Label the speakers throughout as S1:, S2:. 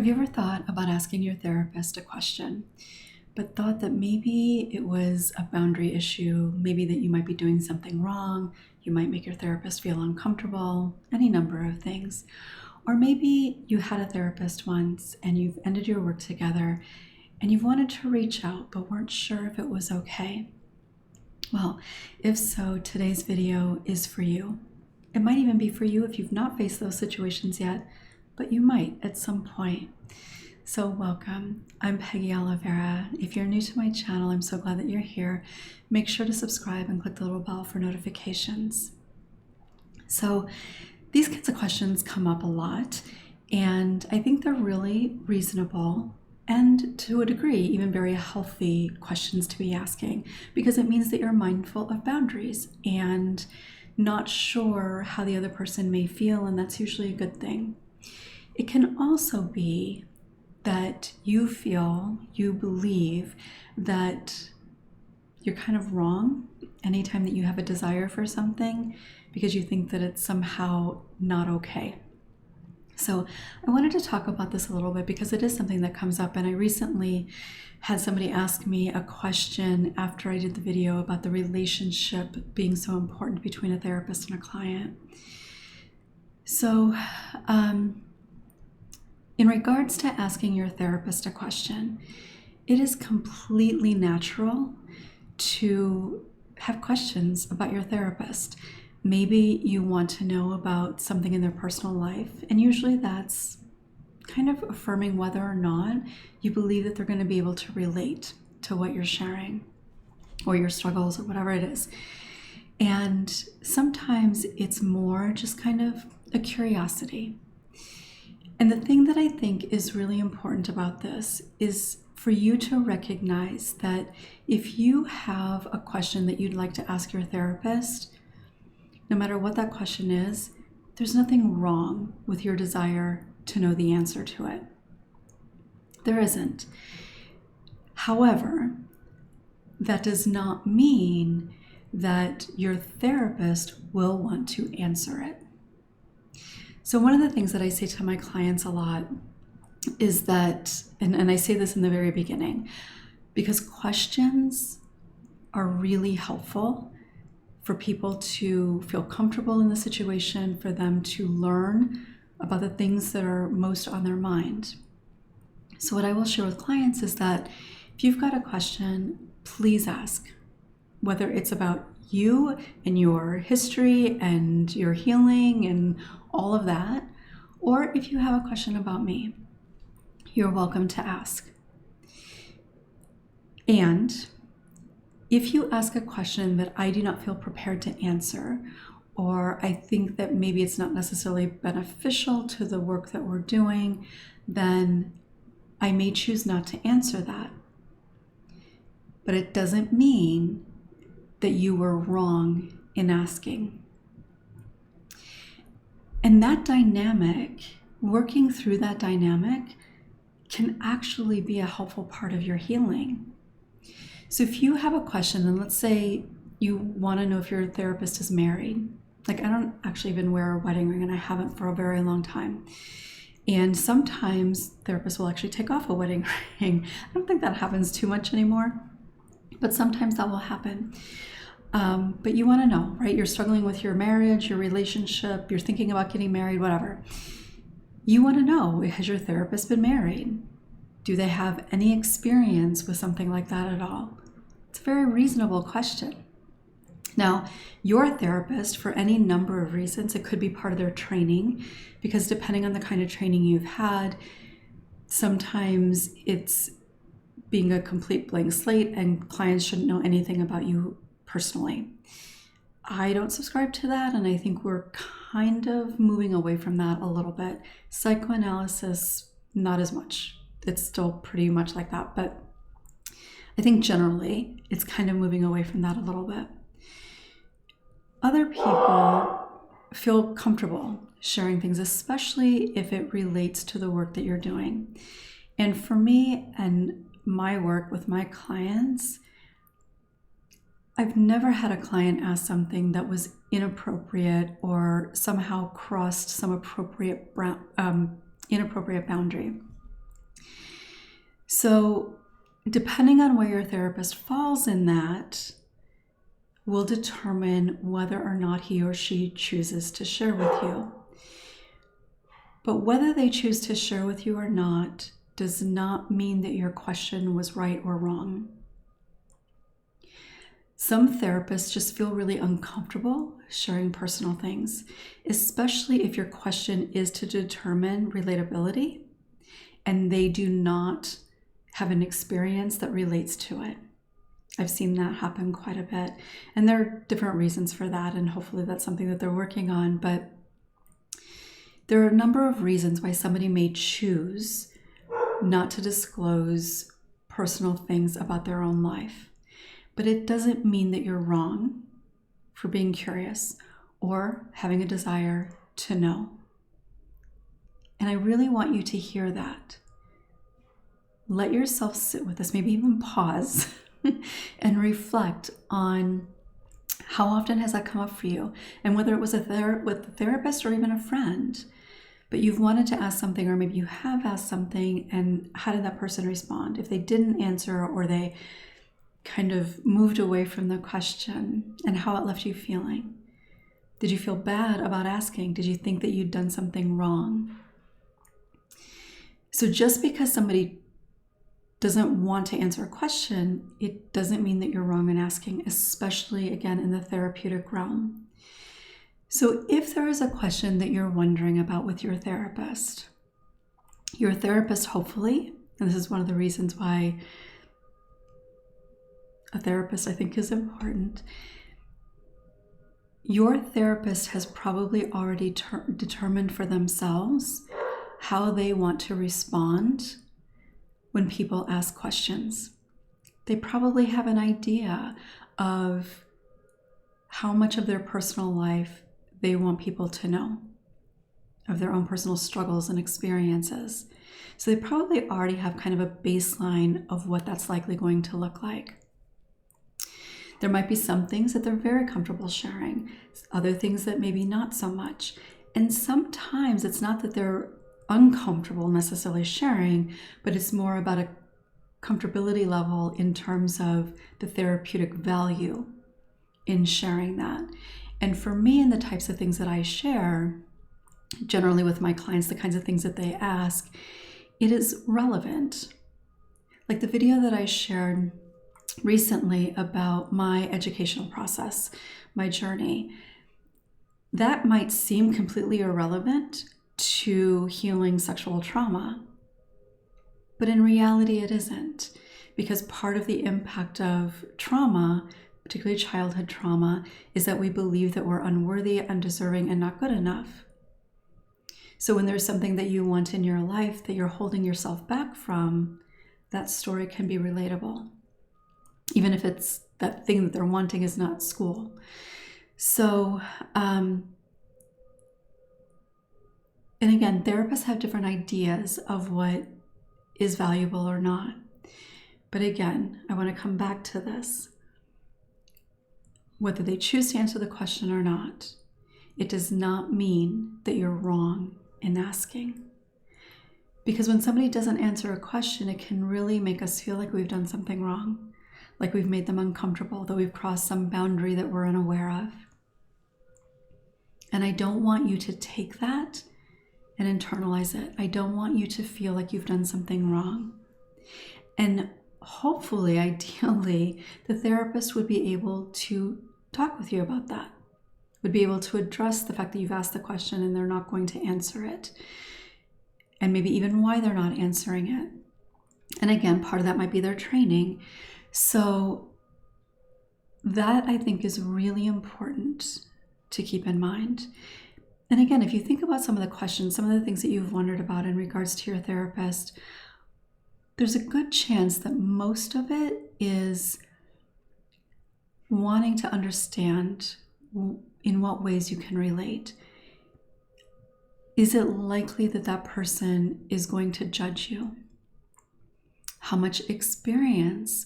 S1: Have you ever thought about asking your therapist a question, but thought that maybe it was a boundary issue, maybe that you might be doing something wrong, you might make your therapist feel uncomfortable, any number of things. Or maybe you had a therapist once and you've ended your work together and you've wanted to reach out but weren't sure if it was okay. Well, if so, today's video is for you. It might even be for you if you've not faced those situations yet, but you might at some point. So welcome. I'm Peggy Oliveira. If you're new to my channel, I'm so glad that you're here. Make sure to subscribe and click the little bell for notifications. So these kinds of questions come up a lot, and I think they're really reasonable and to a degree, even very healthy questions to be asking, because it means that you're mindful of boundaries and not sure how the other person may feel, and that's usually a good thing. It can also be that you believe that you're kind of wrong anytime that you have a desire for something because you think that it's somehow not okay. So I wanted to talk about this a little bit because it is something that comes up, and I recently had somebody ask me a question after I did the video about the relationship being so important between a therapist and a client. So in regards to asking your therapist a question, it is completely natural to have questions about your therapist. Maybe you want to know about something in their personal life, and usually that's kind of affirming whether or not you believe that they're going to be able to relate to what you're sharing or your struggles or whatever it is. And sometimes it's more just kind of a curiosity. And the thing that I think is really important about this is for you to recognize that if you have a question that you'd like to ask your therapist, no matter what that question is, there's nothing wrong with your desire to know the answer to it. There isn't. However, that does not mean that your therapist will want to answer it. So one of the things that I say to my clients a lot is that, and I say this in the very beginning, because questions are really helpful for people to feel comfortable in the situation, for them to learn about the things that are most on their mind. So what I will share with clients is that if you've got a question, please ask, whether it's about you and your history and your healing and all of that, or if you have a question about me, you're welcome to ask. And if you ask a question that I do not feel prepared to answer, or I think that maybe it's not necessarily beneficial to the work that we're doing, then I may choose not to answer that. But it doesn't mean that you were wrong in asking. And that dynamic, working through that dynamic, can actually be a helpful part of your healing. So if you have a question, and let's say you want to know if your therapist is married. Like, I don't actually even wear a wedding ring, and I haven't for a very long time. And sometimes therapists will actually take off a wedding ring. I don't think that happens too much anymore, but sometimes that will happen. But you want to know, right? You're struggling with your marriage, your relationship, you're thinking about getting married, whatever. You want to know, has your therapist been married? Do they have any experience with something like that at all? It's a very reasonable question. Now, your therapist, for any number of reasons, it could be part of their training, because depending on the kind of training you've had, sometimes it's being a complete blank slate and clients shouldn't know anything about you personally. I don't subscribe to that, and I think we're kind of moving away from that a little bit. Psychoanalysis, not as much. It's still pretty much like that, but I think generally it's kind of moving away from that a little bit. Other people feel comfortable sharing things, especially if it relates to the work that you're doing. And for me and my work with my clients, I've never had a client ask something that was inappropriate or somehow crossed some inappropriate boundary. So depending on where your therapist falls in that will determine whether or not he or she chooses to share with you. But whether they choose to share with you or not does not mean that your question was right or wrong. Some therapists just feel really uncomfortable sharing personal things, especially if your question is to determine relatability and they do not have an experience that relates to it. I've seen that happen quite a bit. And there are different reasons for that, and hopefully that's something that they're working on. But there are a number of reasons why somebody may choose not to disclose personal things about their own life. But it doesn't mean that you're wrong for being curious or having a desire to know. And I really want you to hear that. Let yourself sit with this, maybe even pause and reflect on how often has that come up for you, and whether it was with a therapist or even a friend, but you've wanted to ask something, or maybe you have asked something, and how did that person respond? If they didn't answer or they kind of moved away from the question, and how it left you feeling. Did you feel bad about asking? Did you think that you'd done something wrong? So just because somebody doesn't want to answer a question, it doesn't mean that you're wrong in asking, especially again in the therapeutic realm. So if there is a question that you're wondering about with your therapist hopefully, and this is one of the reasons why a therapist I think is important, your therapist has probably already determined for themselves how they want to respond when people ask questions. They probably have an idea of how much of their personal life they want people to know, of their own personal struggles and experiences. So they probably already have kind of a baseline of what that's likely going to look like. There might be some things that they're very comfortable sharing, other things that maybe not so much. And sometimes it's not that they're uncomfortable necessarily sharing, but it's more about a comfortability level in terms of the therapeutic value in sharing that. And for me, and the types of things that I share, generally with my clients, the kinds of things that they ask, it is relevant. Like the video that I shared recently about my educational process, my journey, that might seem completely irrelevant to healing sexual trauma. But in reality, it isn't, because part of the impact of trauma, particularly childhood trauma, is that we believe that we're unworthy, undeserving, and not good enough. So when there's something that you want in your life that you're holding yourself back from, that story can be relatable, even if it's that thing that they're wanting is not school. So, and again, therapists have different ideas of what is valuable or not. But again, I want to come back to this. Whether they choose to answer the question or not, it does not mean that you're wrong in asking. Because when somebody doesn't answer a question, it can really make us feel like we've done something wrong, like we've made them uncomfortable, that we've crossed some boundary that we're unaware of. And I don't want you to take that and internalize it. I don't want you to feel like you've done something wrong. And hopefully, ideally, the therapist would be able to talk with you about that, would be able to address the fact that you've asked the question and they're not going to answer it, and maybe even why they're not answering it. And again, part of that might be their training. So that I think is really important to keep in mind. And again, if you think about some of the questions, some of the things that you've wondered about in regards to your therapist, there's a good chance that most of it is wanting to understand in what ways you can relate. Is it likely that that person is going to judge you? How much experience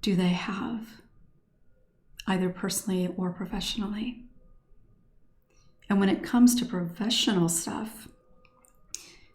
S1: do they have, either personally or professionally? And when it comes to professional stuff,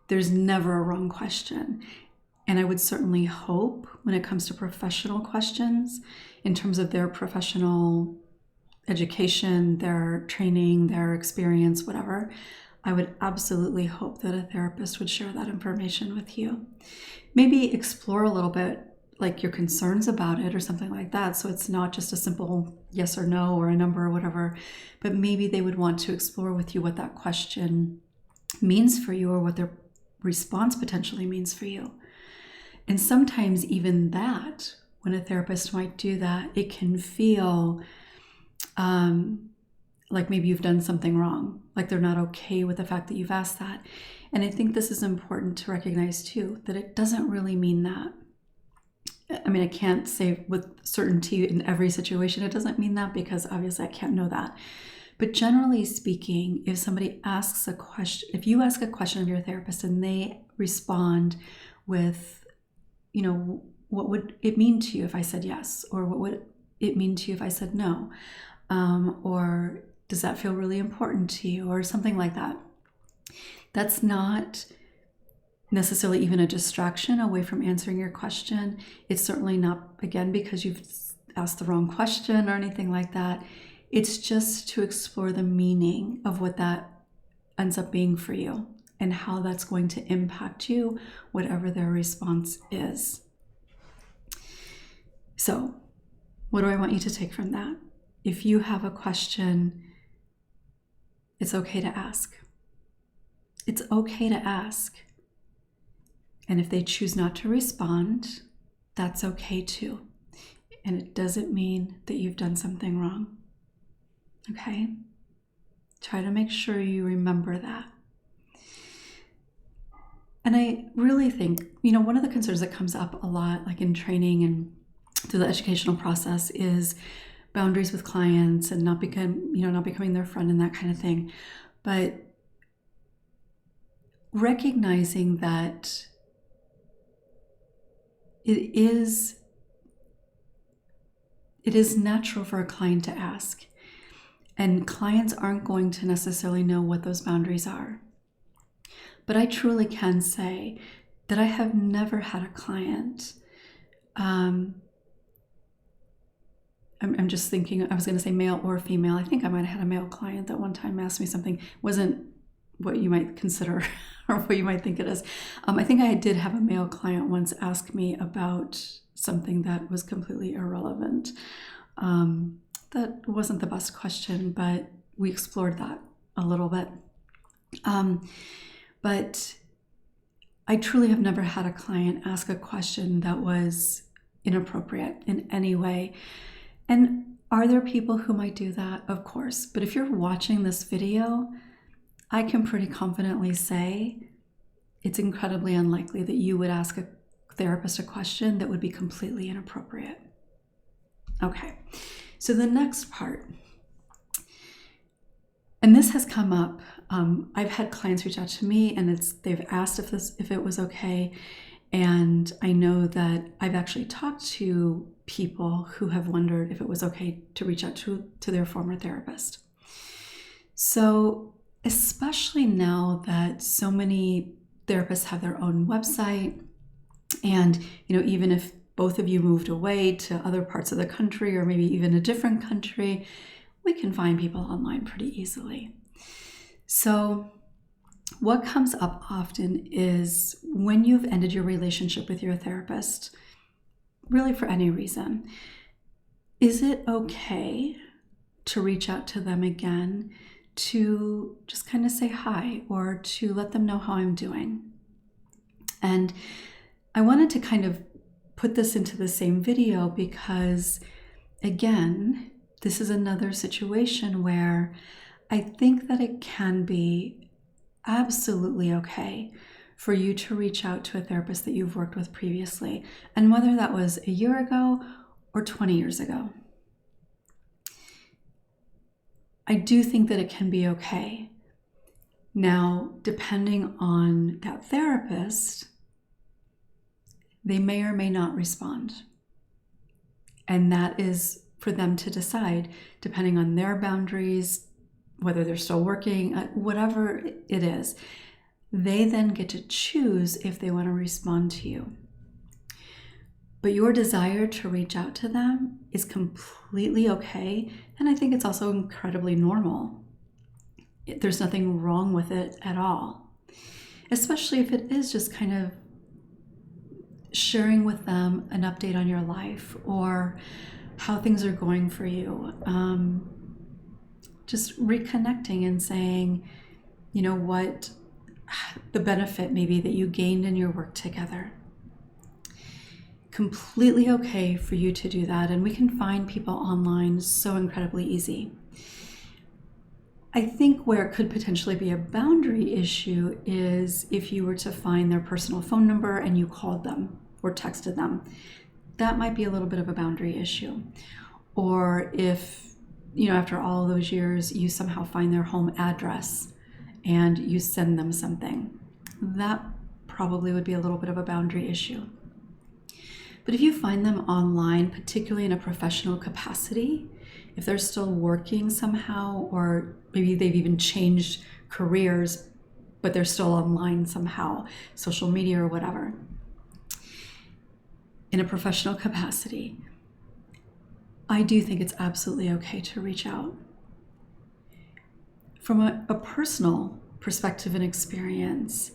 S1: there's never a wrong question. And I would certainly hope when it comes to professional questions, in terms of their professional education, their training, their experience, whatever, I would absolutely hope that a therapist would share that information with you. Maybe explore a little bit like your concerns about it or something like that. So it's not just a simple yes or no or a number or whatever, but maybe they would want to explore with you what that question means for you or what their response potentially means for you. And sometimes even that, when a therapist might do that, it can feel like maybe you've done something wrong, like they're not okay with the fact that you've asked that. And I think this is important to recognize too, that it doesn't really mean that. I mean, I can't say with certainty in every situation it doesn't mean that, because obviously I can't know that. But generally speaking, if somebody asks a question, if you ask a question of your therapist and they respond with, you know, what would it mean to you if I said yes? Or what would it mean to you if I said no? Or does that feel really important to you? Or something like that. That's not necessarily even a distraction away from answering your question. It's certainly not, again, because you've asked the wrong question or anything like that. It's just to explore the meaning of what that ends up being for you and how that's going to impact you, whatever their response is. So, what do I want you to take from that? If you have a question, it's okay to ask. It's okay to ask. And if they choose not to respond, that's okay too. And it doesn't mean that you've done something wrong. Okay? Try to make sure you remember that. And I really think, you know, one of the concerns that comes up a lot, like in training and through the educational process, is boundaries with clients and not becoming their friend and that kind of thing. But recognizing that it is natural for a client to ask. And clients aren't going to necessarily know what those boundaries are. But I truly can say that I have never had a client. I'm just thinking, I was going to say male or female. I think I might have had a male client that one time asked me something, wasn't what you might consider or what you might think it is. I think I did have a male client once ask me about something that was completely irrelevant. That wasn't the best question, but we explored that a little bit. But I truly have never had a client ask a question that was inappropriate in any way. And are there people who might do that? Of course. But if you're watching this video, I can pretty confidently say it's incredibly unlikely that you would ask a therapist a question that would be completely inappropriate. Okay, so the next part, and this has come up. I've had clients reach out to me, and they've asked if it was okay, and I know that I've actually talked to people who have wondered if it was okay to reach out to their former therapist. So, especially now that so many therapists have their own website, and even if both of you moved away to other parts of the country or maybe even a different country, we can find people online pretty easily. So what comes up often is when you've ended your relationship with your therapist, really for any reason, is it okay to reach out to them again to just kind of say hi or to let them know how I'm doing? And I wanted to kind of put this into the same video because, again, this is another situation where I think that it can be absolutely okay for you to reach out to a therapist that you've worked with previously, and whether that was a year ago or 20 years ago. I do think that it can be okay. Now, depending on that therapist, they may or may not respond. And that is for them to decide, depending on their boundaries, whether they're still working, whatever it is. They then get to choose if they want to respond to you. But your desire to reach out to them is completely okay. And I think it's also incredibly normal. There's nothing wrong with it at all, especially if it is just kind of sharing with them an update on your life or how things are going for you. Just reconnecting and saying, you know, what the benefit maybe that you gained in your work together. Completely okay for you to do that. And we can find people online so incredibly easy. I think where it could potentially be a boundary issue is if you were to find their personal phone number and you called them or texted them. That might be a little bit of a boundary issue. Or if, you know, after all of those years, you somehow find their home address and you send them something. That probably would be a little bit of a boundary issue. But if you find them online, particularly in a professional capacity, if they're still working somehow, or maybe they've even changed careers, but they're still online somehow, social media or whatever, in a professional capacity, I do think it's absolutely okay to reach out. From a personal perspective and experience,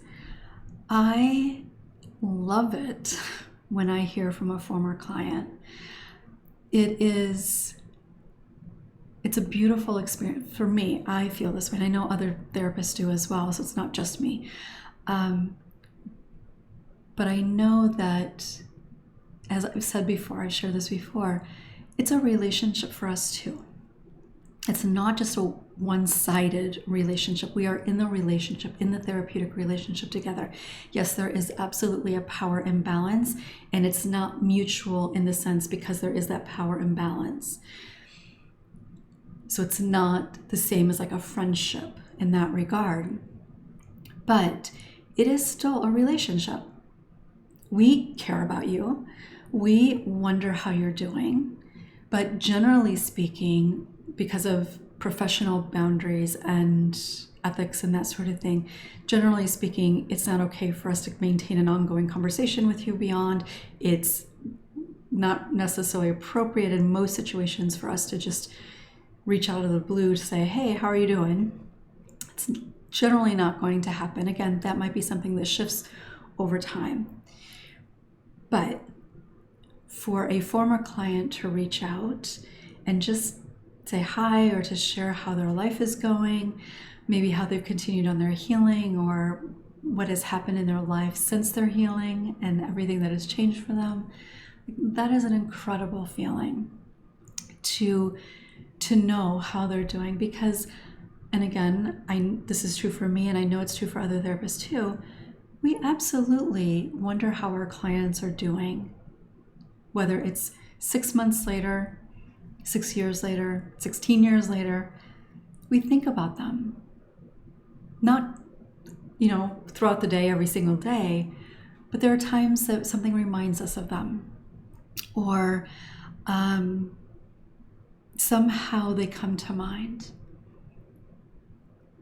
S1: I love it when I hear from a former client. It's a beautiful experience. For me, I feel this way, and I know other therapists do as well, so it's not just me. But I know that, as I've said before, I shared this before, it's a relationship for us too. It's not just a one-sided relationship. We are in the relationship, in the therapeutic relationship together. Yes, there is absolutely a power imbalance, and it's not mutual in the sense because there is that power imbalance. So it's not the same as like a friendship in that regard, but it is still a relationship. We care about you. We wonder how you're doing, but generally speaking, because of professional boundaries and ethics and that sort of thing, generally speaking, it's not okay for us to maintain an ongoing conversation with you beyond. It's not necessarily appropriate in most situations for us to just reach out of the blue to say, hey, how are you doing? It's generally not going to happen. Again, that might be something that shifts over time. But for a former client to reach out and just say hi, or to share how their life is going, maybe how they've continued on their healing, or what has happened in their life since their healing and everything that has changed for them, that is an incredible feeling to know how they're doing. Because, and again, this is true for me, and I know it's true for other therapists too, we absolutely wonder how our clients are doing, whether it's 6 months later, 6 years later, 16 years later. We think about them. Not, throughout the day, every single day, but there are times that something reminds us of them, or somehow they come to mind.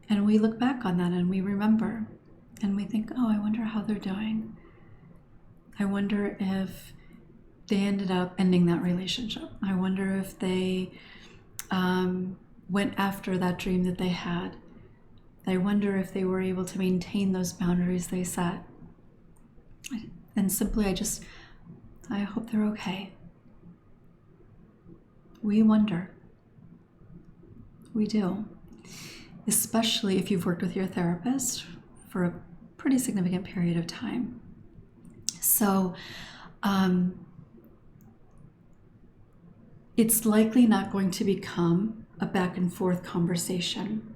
S1: And we look back on that and we remember, and we think, oh, I wonder how they're doing. I wonder if they ended up ending that relationship. I wonder if they went after that dream that they had. I wonder if they were able to maintain those boundaries they set. And simply, I hope they're okay. We wonder. We do. Especially if you've worked with your therapist for a pretty significant period of time. So, it's likely not going to become a back and forth conversation.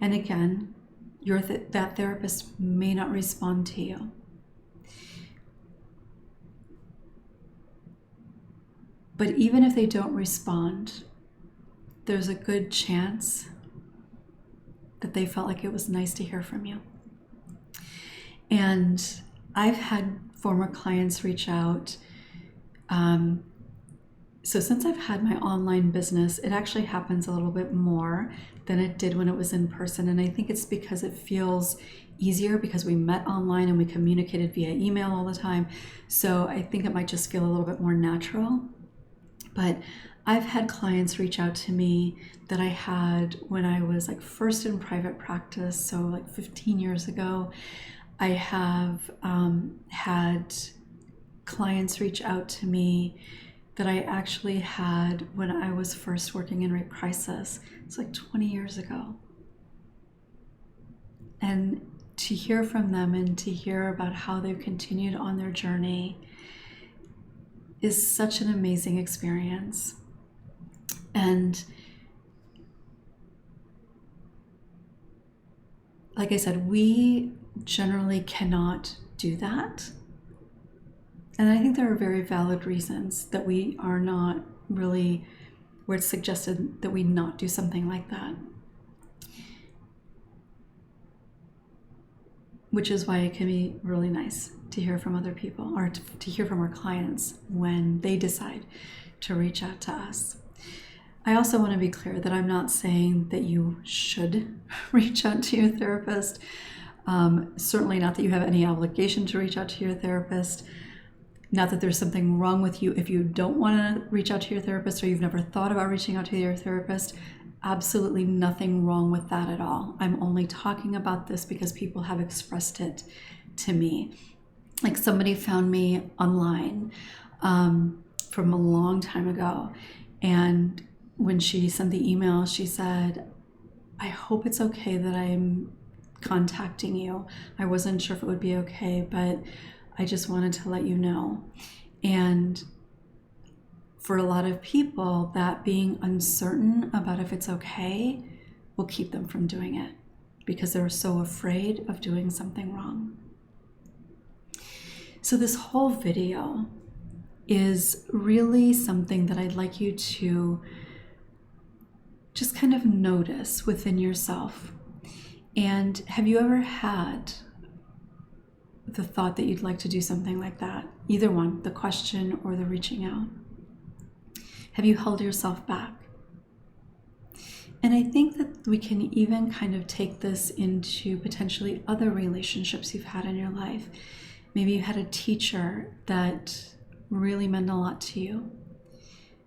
S1: And again, that therapist may not respond to you. But even if they don't respond, there's a good chance that they felt like it was nice to hear from you. And I've had former clients reach out. So since I've had my online business, it actually happens a little bit more than it did when it was in person. And I think it's because it feels easier because we met online and we communicated via email all the time. So I think it might just feel a little bit more natural. But I've had clients reach out to me that I had when I was like first in private practice, so like 15 years ago. I have had clients reach out to me that I actually had when I was first working in rape crisis. It's like 20 years ago. And to hear from them and to hear about how they've continued on their journey is such an amazing experience. And like I said, we generally cannot do that. And I think there are very valid reasons that we are not really, where it's suggested that we not do something like that. Which is why it can be really nice to hear from other people, or to hear from our clients when they decide to reach out to us. I also want to be clear that I'm not saying that you should reach out to your therapist. Certainly not that you have any obligation to reach out to your therapist. Not that there's something wrong with you if you don't want to reach out to your therapist or you've never thought about reaching out to your therapist. Absolutely nothing wrong with that at all. I'm only talking about this because people have expressed it to me. Like somebody found me online from a long time ago, and when she sent the email, she said, I hope it's okay that I'm contacting you. I wasn't sure if it would be okay, but I just wanted to let you know. And for a lot of people, that being uncertain about if it's okay will keep them from doing it because they're so afraid of doing something wrong. So this whole video is really something that I'd like you to just kind of notice within yourself. And have you ever had the thought that you'd like to do something like that? Either one, the question or the reaching out. Have you held yourself back? And I think that we can even kind of take this into potentially other relationships you've had in your life. Maybe you had a teacher that really meant a lot to you.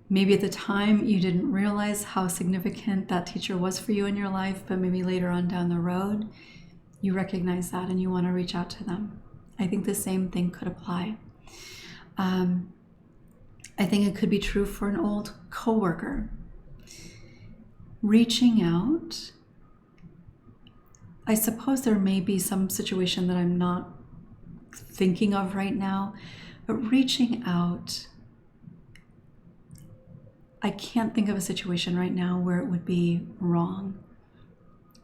S1: Maybe at the time you didn't realize how significant that teacher was for you in your life, but maybe later on down the road, you recognize that and you want to reach out to them. I think the same thing could apply. I think it could be true for an old coworker. Reaching out, I suppose there may be some situation that I'm not thinking of right now, but reaching out, I can't think of a situation right now where it would be wrong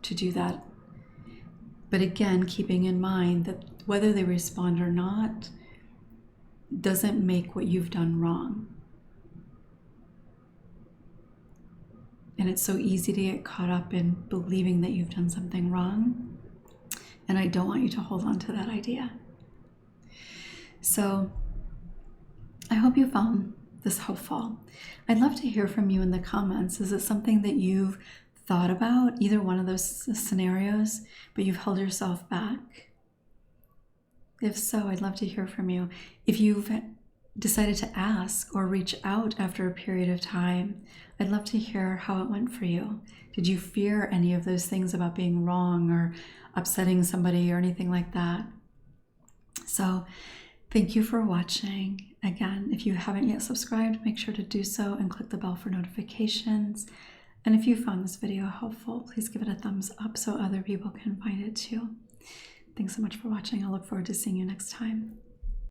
S1: to do that. But again, keeping in mind that whether they respond or not doesn't make what you've done wrong. And it's so easy to get caught up in believing that you've done something wrong. And I don't want you to hold on to that idea. So I hope you found this helpful. I'd love to hear from you in the comments. Is it something that you've thought about, either one of those scenarios, but you've held yourself back? If so, I'd love to hear from you. If you've decided to ask or reach out after a period of time, I'd love to hear how it went for you. Did you fear any of those things about being wrong or upsetting somebody or anything like that? So thank you for watching. Again, if you haven't yet subscribed, make sure to do so and click the bell for notifications. And if you found this video helpful, please give it a thumbs up so other people can find it too. Thanks so much for watching. I look forward to seeing you next time.